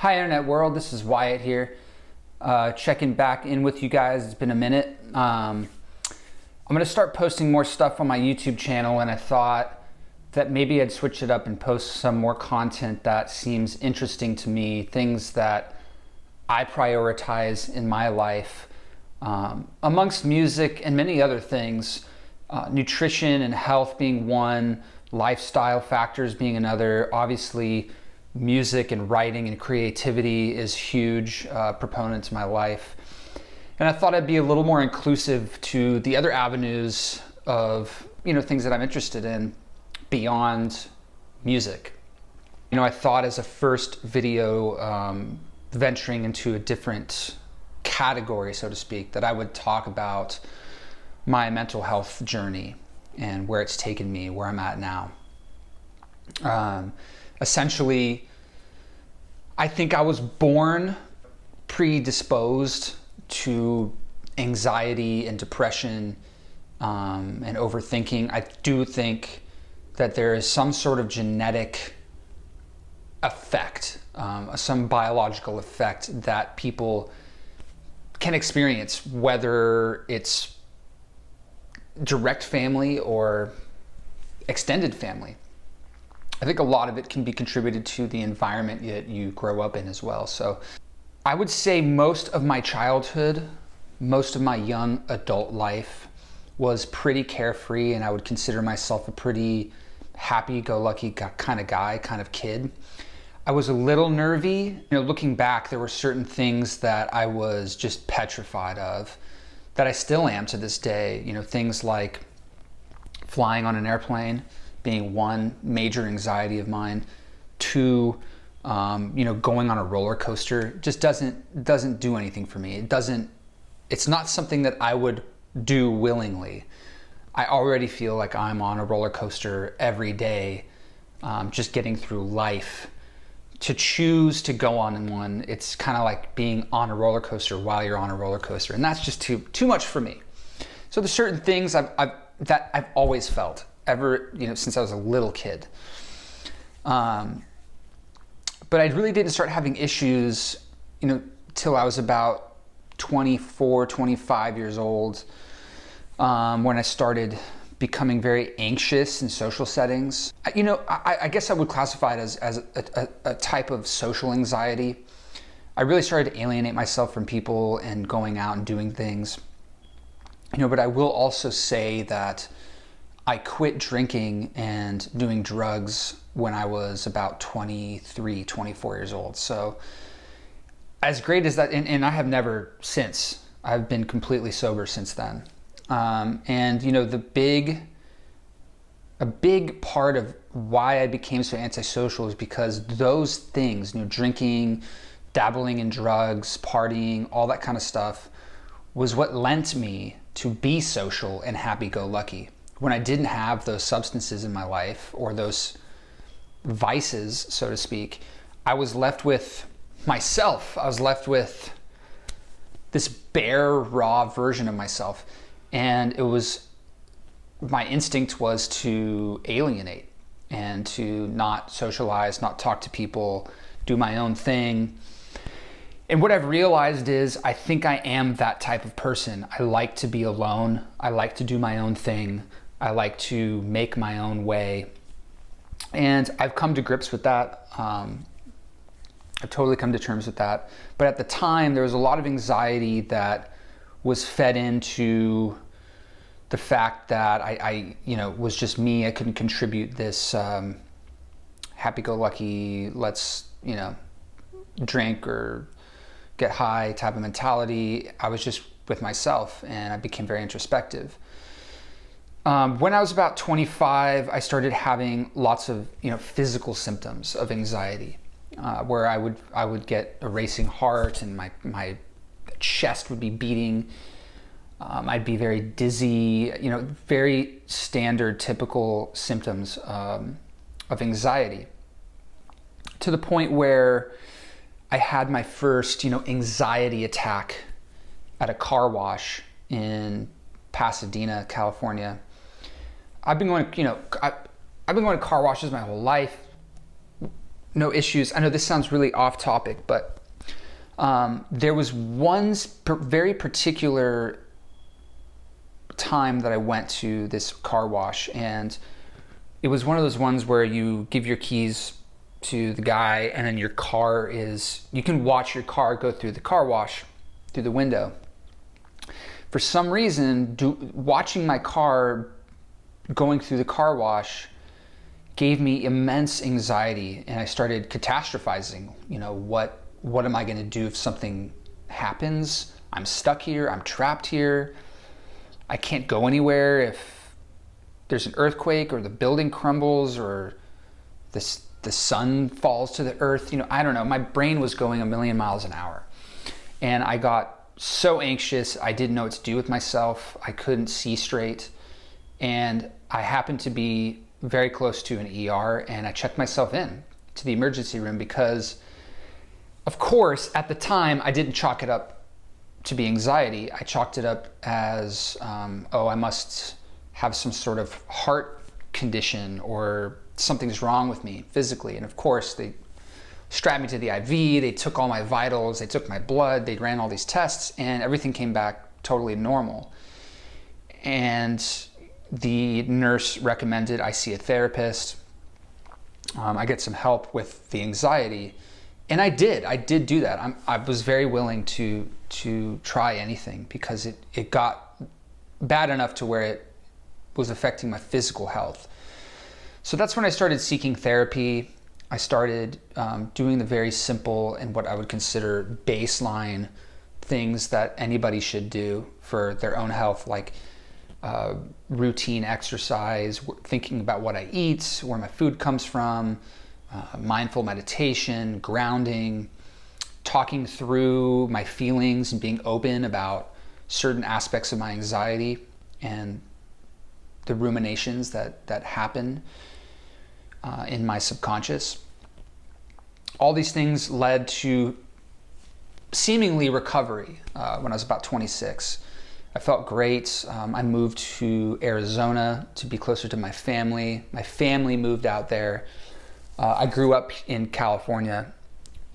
Hi Internet World, this is Wyatt here, checking back in with you guys. It's been a minute. I'm going to start posting more stuff on my YouTube channel, and I thought that maybe I'd switch it up and post some more content that seems interesting to me, things that I prioritize in my life, amongst music and many other things, nutrition and health being one, lifestyle factors being another. Obviously, music and writing and creativity is huge proponents in my life. And I thought I'd be a little more inclusive to the other avenues of, things that I'm interested in beyond music. I thought as a first video, venturing into a different category, so to speak, that I would talk about my mental health journey and where it's taken me, where I'm at now. Essentially, I think I was born predisposed to anxiety and depression and overthinking. I do think that there is some sort of genetic effect, some biological effect that people can experience, whether it's direct family or extended family. I think a lot of it can be contributed to the environment that you grow up in as well. So I would say most of my childhood, most of my young adult life was pretty carefree, and I would consider myself a pretty happy-go-lucky kind of guy, kind of kid. I was a little nervy. Looking back, there were certain things that I was just petrified of that I still am to this day. Things like flying on an airplane being one major anxiety of mine. Two, going on a roller coaster just doesn't do anything for me. It's not something that I would do willingly. I already feel like I'm on a roller coaster every day, just getting through life. To choose to go on one, it's kind of like being on a roller coaster while you're on a roller coaster, and that's just too much for me. So there's certain things that I've always felt ever, since I was a little kid. But I really didn't start having issues, till I was about 24, 25 years old, when I started becoming very anxious in social settings. I guess I would classify it as a type of social anxiety. I really started to alienate myself from people and going out and doing things. But I will also say that I quit drinking and doing drugs when I was about 23, 24 years old. So as great as that, and I have never since, I've been completely sober since then. And a big part of why I became so antisocial is because those things, drinking, dabbling in drugs, partying, all that kind of stuff was what lent me to be social and happy-go-lucky. When I didn't have those substances in my life, or those vices, so to speak, I was left with myself. I was left with this bare, raw version of myself. And my instinct was to alienate and to not socialize, not talk to people, do my own thing. And what I've realized is I think I am that type of person. I like to be alone. I like to do my own thing. I like to make my own way. And I've come to grips with that. I've totally come to terms with that. But at the time, there was a lot of anxiety that was fed into the fact that I was just me. I couldn't contribute this happy-go-lucky, let's, drink or get high type of mentality. I was just with myself, and I became very introspective. When I was about 25, I started having lots of physical symptoms of anxiety, where I would get a racing heart, and my chest would be beating. I'd be very dizzy, very standard, typical symptoms of anxiety, to the point where I had my first, anxiety attack at a car wash in Pasadena, California. I've been going to car washes my whole life. no issues. I know this sounds really off topic, but there was one very particular time that I went to this car wash, and it was one of those ones where you give your keys to the guy, and then you can watch your car go through the car wash through the window. For some reason, watching my car going through the car wash gave me immense anxiety, and I started catastrophizing. What am I going to do if something happens? I'm stuck here. I'm trapped here. I can't go anywhere if there's an earthquake or the building crumbles or the sun falls to the earth. I don't know. My brain was going a million miles an hour. And I got so anxious. I didn't know what to do with myself. I couldn't see straight. And I happened to be very close to an ER, and I checked myself in to the emergency room because, of course, at the time, I didn't chalk it up to be anxiety. I chalked it up as, I must have some sort of heart condition or something's wrong with me physically. And of course, they strapped me to the IV, they took all my vitals, they took my blood, they ran all these tests, and everything came back totally normal. And the nurse recommended I see a therapist. I get some help with the anxiety. And I did do that. I was very willing to try anything because it got bad enough to where it was affecting my physical health. So that's when I started seeking therapy. I started doing the very simple and what I would consider baseline things that anybody should do for their own health, like routine exercise, thinking about what I eat, where my food comes from, mindful meditation, grounding, talking through my feelings and being open about certain aspects of my anxiety and the ruminations that happen in my subconscious. All these things led to seemingly recovery when I was about 26. I felt great. I moved to Arizona to be closer to my family. My family moved out there. I grew up in California,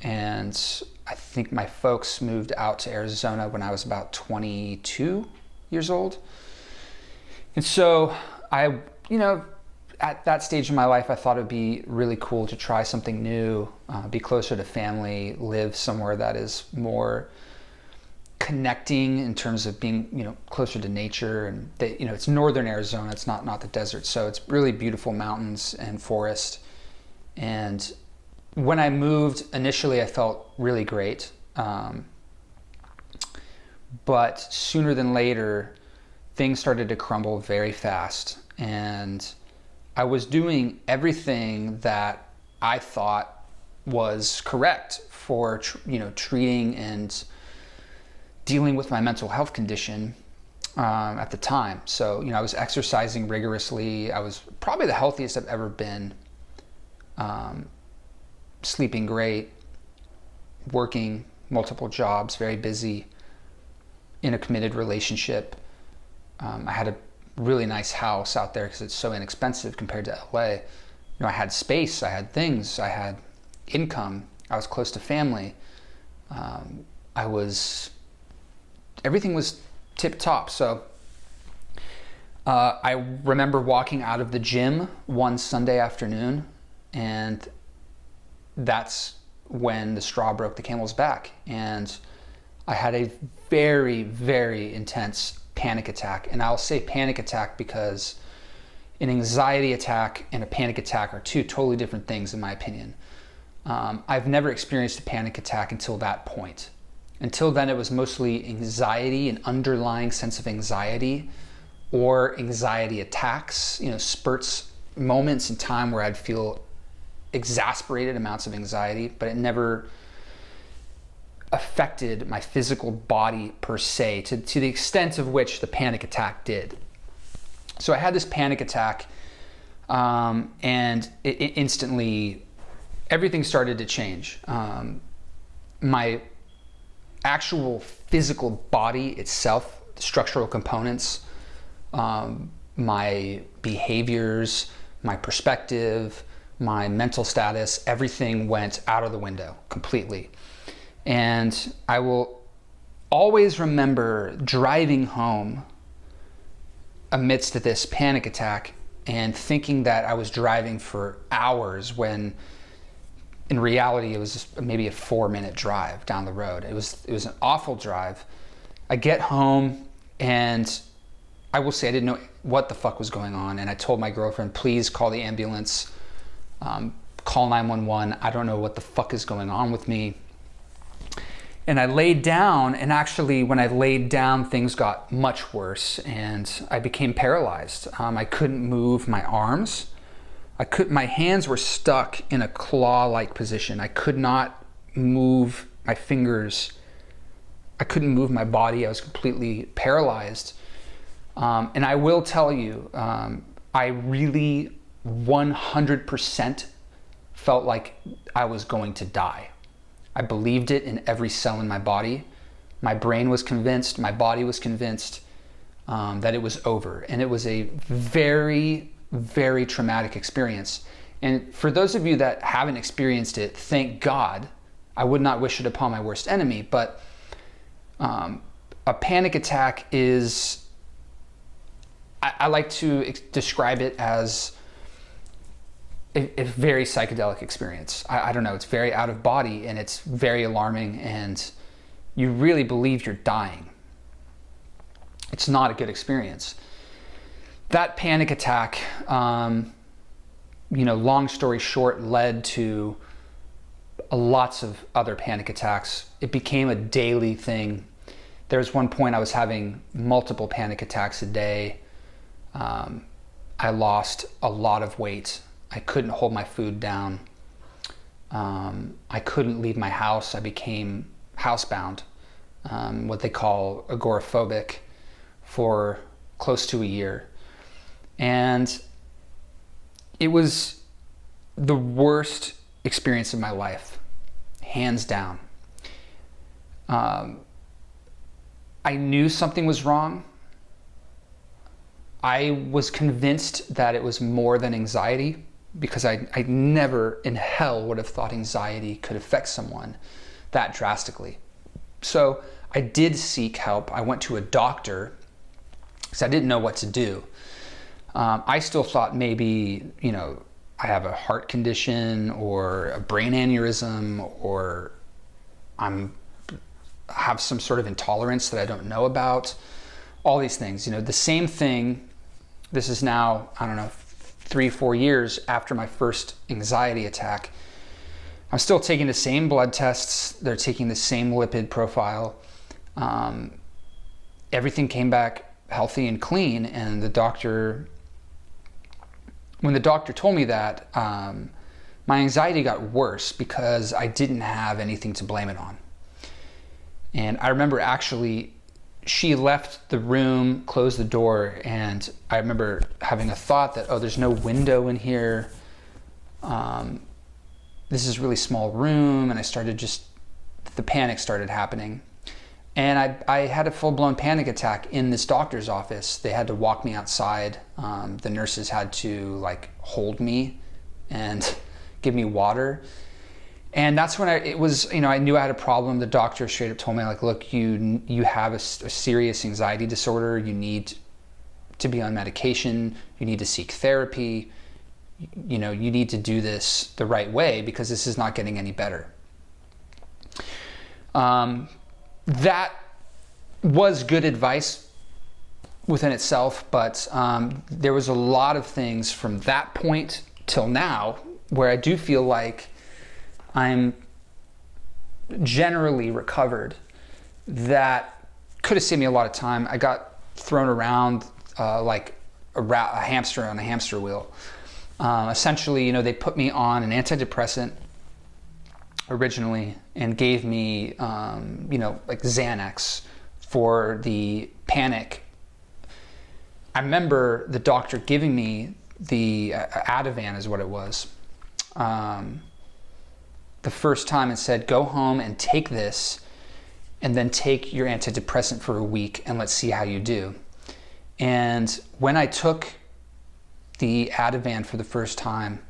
and I think my folks moved out to Arizona when I was about 22 years old. And so at that stage in my life, I thought it'd be really cool to try something new, be closer to family, live somewhere that is more connecting in terms of being, closer to nature. And it's northern Arizona, it's not the desert, so it's really beautiful mountains and forest. And when I moved, initially I felt really great. But sooner than later, things started to crumble very fast. And I was doing everything that I thought was correct for, treating and dealing with my mental health condition at the time. So, I was exercising rigorously. I was probably the healthiest I've ever been. Sleeping great, working multiple jobs, very busy, in a committed relationship. I had a really nice house out there because it's so inexpensive compared to LA. I had space, I had things, I had income, I was close to family. Everything was tip top. So I remember walking out of the gym one Sunday afternoon, and that's when the straw broke the camel's back. And I had a very, very intense panic attack. And I'll say panic attack because an anxiety attack and a panic attack are two totally different things in my opinion. I've never experienced a panic attack until that point. Until then, it was mostly anxiety, an underlying sense of anxiety, or anxiety attacks, spurts, moments in time where I'd feel exasperated amounts of anxiety, but it never affected my physical body per se to the extent of which the panic attack did. So I had this panic attack, and it instantly, everything started to change. My actual physical body itself, the structural components, my behaviors, my perspective, my mental status, everything went out of the window completely. And I will always remember driving home amidst this panic attack and thinking that I was driving for hours when in reality it was just maybe a 4-minute drive down the road. It was an awful drive. I get home and I will say I didn't know what the fuck was going on, and I told my girlfriend, please call the ambulance, call 911. I don't know what the fuck is going on with me. And I laid down, and actually when I laid down, things got much worse, and I became paralyzed. I couldn't move my arms. My hands were stuck in a claw-like position. I could not move my fingers. I couldn't move my body. I was completely paralyzed. And I will tell you, I really 100% felt like I was going to die. I believed it in every cell in my body. My brain was convinced, my body was convinced that it was over. And it was a very, very traumatic experience. And for those of you that haven't experienced it, thank God. I would not wish it upon my worst enemy, but a panic attack is, I like to describe it as a very psychedelic experience. I don't know, it's very out of body and it's very alarming, and you really believe you're dying. It's not a good experience. That panic attack, long story short, led to lots of other panic attacks. It became a daily thing. There was one point I was having multiple panic attacks a day. I lost a lot of weight. I couldn't hold my food down. I couldn't leave my house. I became housebound, what they call agoraphobic, for close to a year. And it was the worst experience of my life, hands down. I knew something was wrong. I was convinced that it was more than anxiety, because I never in hell would have thought anxiety could affect someone that drastically. So I did seek help. I went to a doctor because I didn't know what to do. I still thought maybe, I have a heart condition or a brain aneurysm, or have some sort of intolerance that I don't know about. All these things, the same thing. This is now, 3-4 years after my first anxiety attack. I'm still taking the same blood tests. They're taking the same lipid profile. Everything came back healthy and clean. And when the doctor told me that, my anxiety got worse because I didn't have anything to blame it on. And I remember actually, she left the room, closed the door, and I remember having a thought that, there's no window in here. This is a really small room, and the panic started happening. And I had a full-blown panic attack in this doctor's office. They had to walk me outside. The nurses had to hold me and give me water. And that's when I knew I had a problem. The doctor straight up told me, look, you have a serious anxiety disorder. You need to be on medication. You need to seek therapy. You need to do this the right way, because this is not getting any better. That was good advice within itself, but there was a lot of things from that point till now where I do feel like I'm generally recovered. That could have saved me a lot of time. I got thrown around like a hamster on a hamster wheel. Essentially, they put me on an antidepressant originally and gave me, Xanax for the panic. I remember the doctor giving me the Ativan is what it was. The first time, and said, go home and take this, and then take your antidepressant for a week, and let's see how you do. And when I took the Ativan for the first time,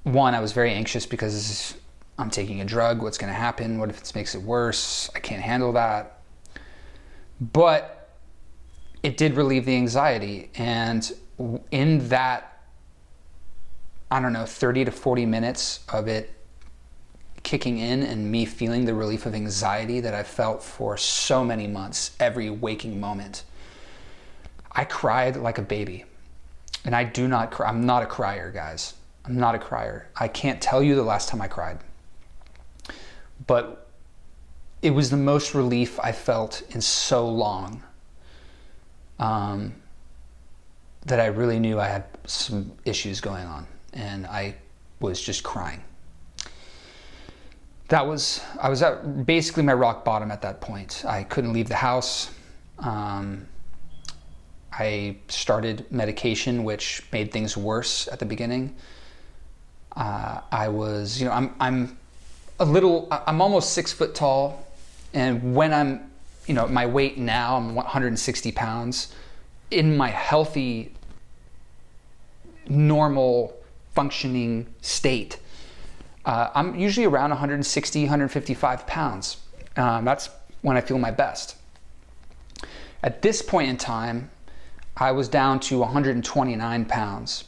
one, I was very anxious because I'm taking a drug. What's going to happen? What if it makes it worse? I can't handle that. But it did relieve the anxiety. And in that, I don't know, 30 to 40 minutes of it kicking in and me feeling the relief of anxiety that I felt for so many months, every waking moment, I cried like a baby. And I do not cry. I'm not a crier, guys. I'm not a crier. I can't tell you the last time I cried. But it was the most relief I felt in so long, that I really knew I had some issues going on, and I was just crying. I was at basically my rock bottom at that point. I couldn't leave the house. I started medication, which made things worse at the beginning. I was, I'm almost 6 foot tall. And when I'm, my weight now, I'm 160 pounds. In my healthy, normal, functioning state, I'm usually around 160, 155 pounds. That's when I feel my best. At this point in time, I was down to 129 pounds.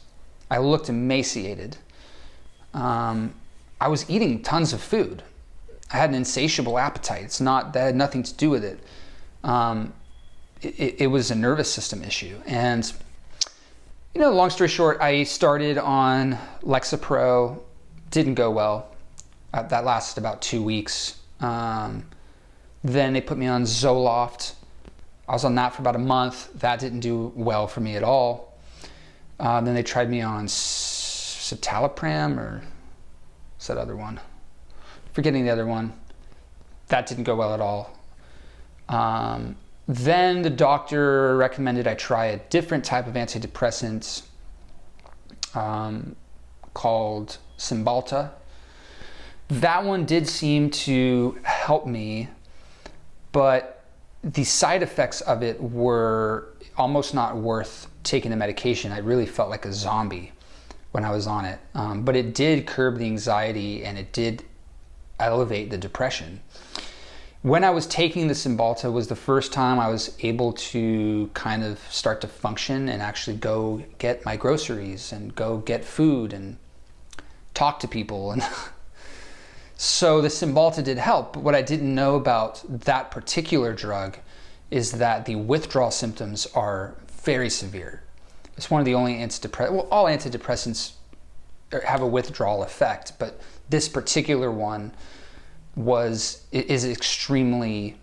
I looked emaciated. I was eating tons of food. I had an insatiable appetite. That had nothing to do with it. It was a nervous system issue. And, long story short, I started on Lexapro. Didn't go well. That lasted about 2 weeks. Then they put me on Zoloft. I was on that for about a month. That didn't do well for me at all. Then they tried me on citalopram, or what's that other one? Forgetting the other one. That didn't go well at all. Then the doctor recommended I try a different type of antidepressant called Cymbalta. That one did seem to help me, but the side effects of it were almost not worth taking the medication. I really felt like a zombie when I was on it. But it did curb the anxiety, and it did elevate the depression. When I was taking the Cymbalta was the first time I was able to kind of start to function and actually go get my groceries and go get food and talk to people. And so the Cymbalta did help. But what I didn't know about that particular drug is that the withdrawal symptoms are very severe. It's one of the only all antidepressants have a withdrawal effect, but this particular one is extremely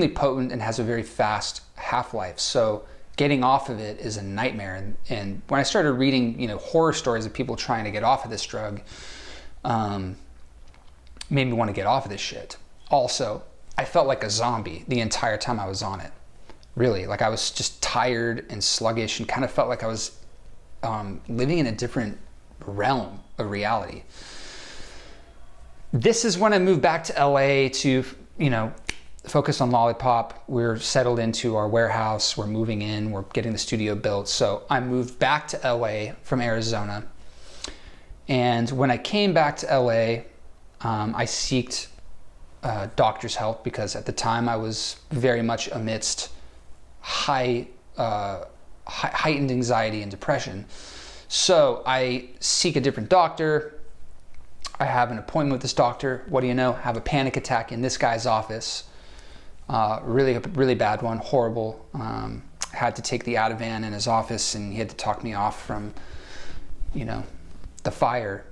potent and has a very fast half-life. So getting off of it is a nightmare. And when I started reading, horror stories of people trying to get off of this drug, made me want to get off of this shit. Also, I felt like a zombie the entire time I was on it. Really, like I was just tired and sluggish, and kind of felt like I was living in a different realm of reality. This is when I moved back to LA to, focus on Lollipop. We're settled into our warehouse. We're moving in. We're getting the studio built. So I moved back to LA from Arizona. And when I came back to LA, I sought doctor's help, because at the time I was very much amidst heightened anxiety and depression. So I seek a different doctor. I have an appointment with this doctor. What do you know? Have a panic attack in this guy's office. Really bad one, horrible. Had to take the Ativan in his office, and he had to talk me off from, the fire.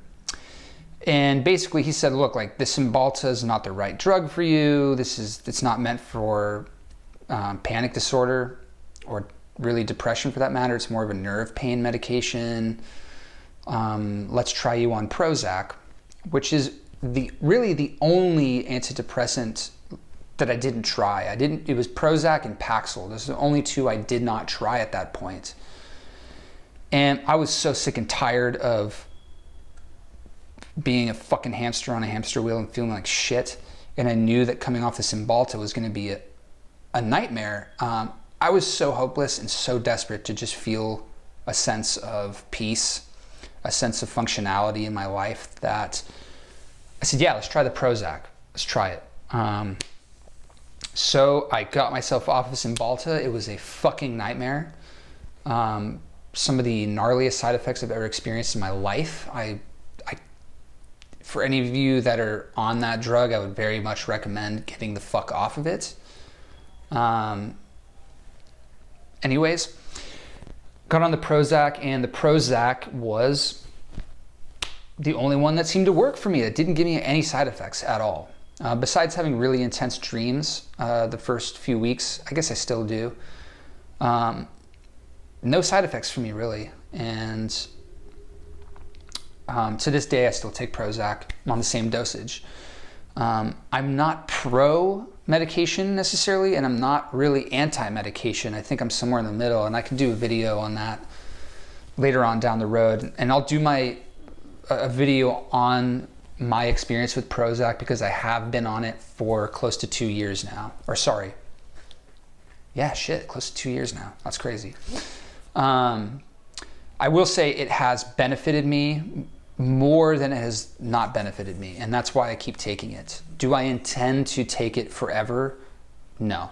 And basically he said, look, like, this Cymbalta is not the right drug for you. It's not meant for panic disorder, or really depression for that matter. It's more of a nerve pain medication. Let's try you on Prozac, which is really the only antidepressant that I didn't try. It was Prozac and Paxil. Those are the only two I did not try at that point. And I was so sick and tired of being a fucking hamster on a hamster wheel and feeling like shit. And I knew that coming off the Cymbalta was going to be a nightmare. I was so hopeless and so desperate to just feel a sense of peace, a sense of functionality in my life that I said, yeah, let's try the Prozac. Let's try it. So I got myself off of Cymbalta. It was a fucking nightmare. Some of the gnarliest side effects I've ever experienced in my life. For any of you that are on that drug, I would very much recommend getting the fuck off of it. Anyways, got on the Prozac, and the Prozac was the only one that seemed to work for me. That didn't give me any side effects at all. Besides having really intense dreams the first few weeks, I guess I still do. No side effects for me, really. And to this day, I still take Prozac. I'm on the same dosage. I'm not pro medication necessarily, and I'm not really anti-medication. I think I'm somewhere in the middle, and I can do a video on that later on down the road. And I'll do a video on my experience with Prozac, because I have been on it for close to 2 years now. Or sorry. Yeah, shit, close to 2 years now. That's crazy. I will say it has benefited me more than it has not benefited me, and that's why I keep taking it. Do I intend to take it forever? No.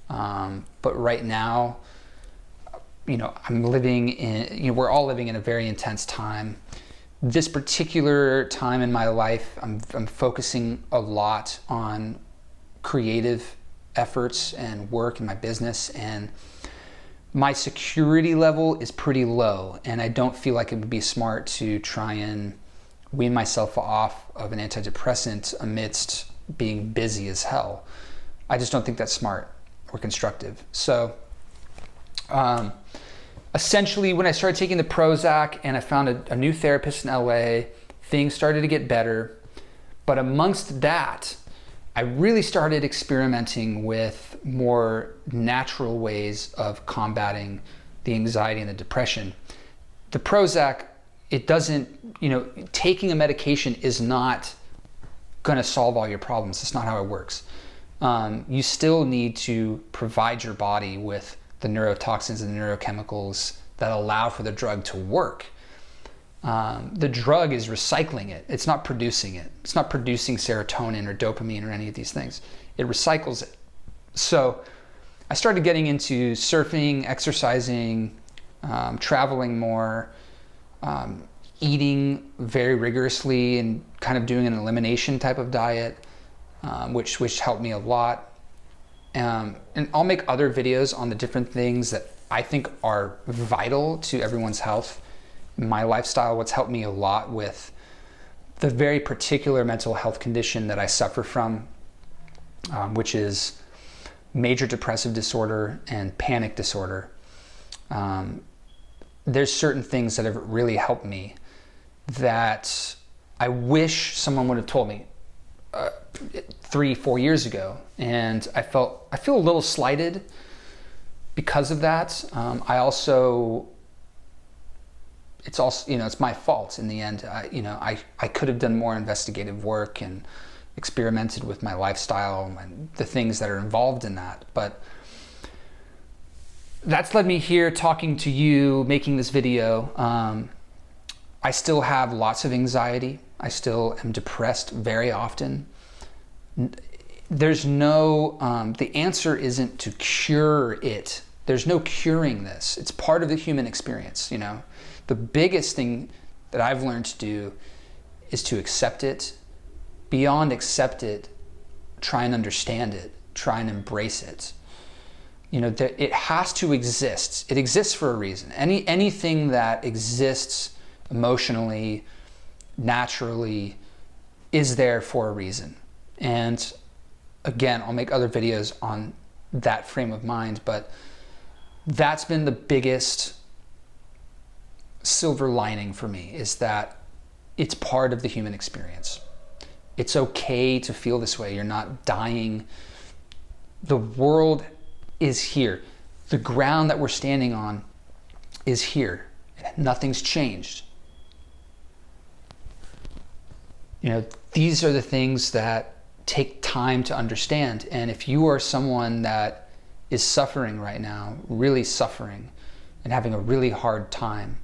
But right now, I'm living in, we're all living in a very intense time. This particular time in my life, I'm focusing a lot on creative efforts and work in my business, and my security level is pretty low, and I don't feel like it would be smart to try and wean myself off of an antidepressant amidst being busy as hell. I just don't think that's smart or constructive. So essentially, when I started taking the Prozac and I found a new therapist in LA, things started to get better. But amongst that, I really started experimenting with more natural ways of combating the anxiety and the depression. The Prozac, it doesn't, taking a medication is not gonna solve all your problems. It's not how it works. You still need to provide your body with the neurotoxins and the neurochemicals that allow for the drug to work. The drug is recycling it. It's not producing it. It's not producing serotonin or dopamine or any of these things. It recycles it. So I started getting into surfing, exercising, traveling more, eating very rigorously and kind of doing an elimination type of diet, which helped me a lot. And I'll make other videos on the different things that I think are vital to everyone's health. My lifestyle, what's helped me a lot with the very particular mental health condition that I suffer from, which is major depressive disorder and panic disorder. There's certain things that have really helped me that I wish someone would have told me 3-4 years ago, and I feel a little slighted because of that. It's my fault in the end. I could have done more investigative work and experimented with my lifestyle and the things that are involved in that. But that's led me here talking to you, making this video. I still have lots of anxiety. I still am depressed very often. There's no, the answer isn't to cure it. There's no curing this. It's part of the human experience, The biggest thing that I've learned to do is to accept it. Beyond accept it, try and understand it, try and embrace it. It has to exist. It exists for a reason. Anything that exists emotionally, naturally, is there for a reason. And again, I'll make other videos on that frame of mind, but that's been the biggest silver lining for me, is that it's part of the human experience. It's okay to feel this way. You're not dying. The world is here. The ground that we're standing on is here. Nothing's changed. These are the things that take time to understand. And if you are someone that is suffering right now, really suffering and having a really hard time,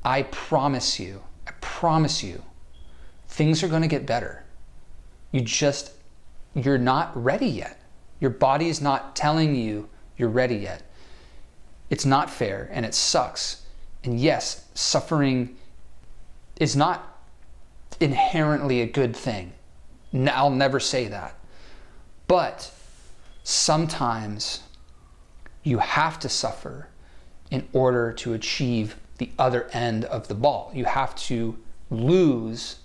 I promise you, things are going to get better. You're not ready yet. Your body's not telling you you're ready yet. It's not fair and it sucks. And yes, suffering is not inherently a good thing. I'll never say that. But sometimes you have to suffer in order to achieve the other end of the ball. You have to lose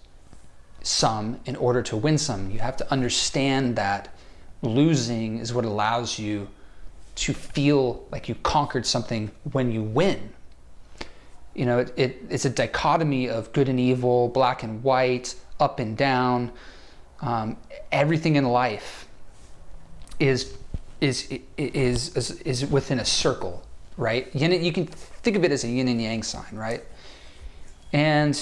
some in order to win some. You have to understand that losing is what allows you to feel like you conquered something when you win. You know, it's a dichotomy of good and evil, black and white, up and down. Everything in life is within a circle, right? You can think of it as a yin and yang sign, right? And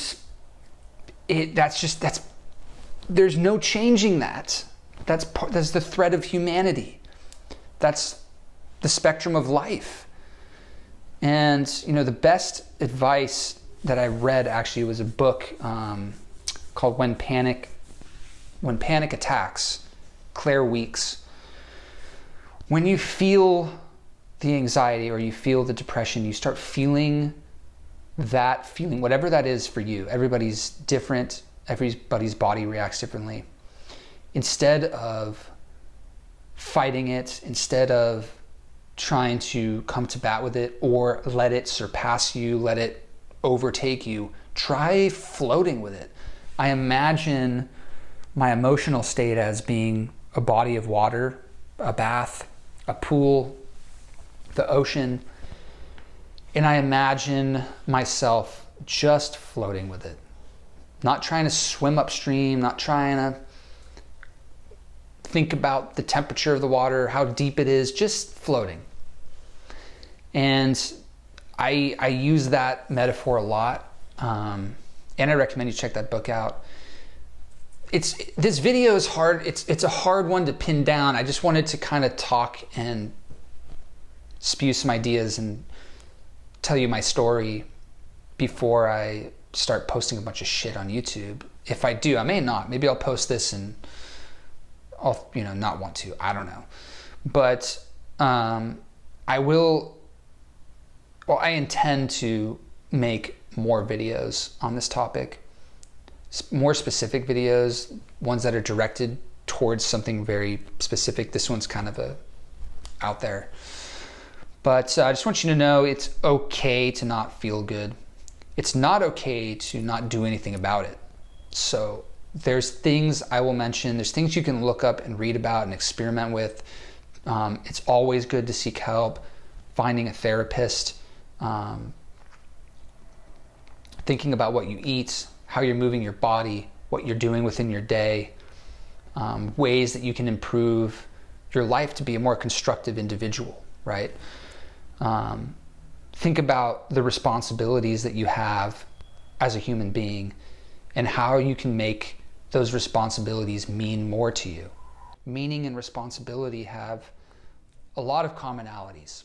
there's no changing that. That's the thread of humanity. That's the spectrum of life. And you know, the best advice that I read actually was a book called When Panic Attacks, Claire Weeks. When you feel the anxiety or you feel the depression, you start feeling that feeling, whatever that is for you. Everybody's different. Everybody's body reacts differently. Instead of fighting it, instead of trying to come to bat with it or let it surpass you, let it overtake you, try floating with it. I imagine my emotional state as being a body of water, a bath, a pool, the ocean, and I imagine myself just floating with it. Not trying to swim upstream, not trying to think about the temperature of the water, how deep it is, just floating. And I use that metaphor a lot, and I recommend you check that book out. This video is hard. It's a hard one to pin down. I just wanted to kind of talk and spew some ideas and tell you my story before I start posting a bunch of shit on YouTube. If I do, I may not. Maybe I'll post this and I'll not want to. I don't know. But I will. Well, I intend to make more videos on this topic, more specific videos, ones that are directed towards something very specific. This one's kind of out there. But I just want you to know it's okay to not feel good. It's not okay to not do anything about it. So there's things I will mention. There's things you can look up and read about and experiment with. It's always good to seek help, finding a therapist, thinking about what you eat, how you're moving your body, what you're doing within your day, ways that you can improve your life to be a more constructive individual, right? Think about the responsibilities that you have as a human being and how you can make those responsibilities mean more to you. Meaning and responsibility have a lot of commonalities.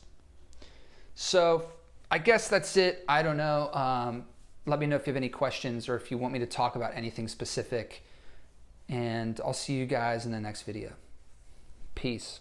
So I guess that's it. I don't know. Let me know if you have any questions or if you want me to talk about anything specific. And I'll see you guys in the next video. Peace.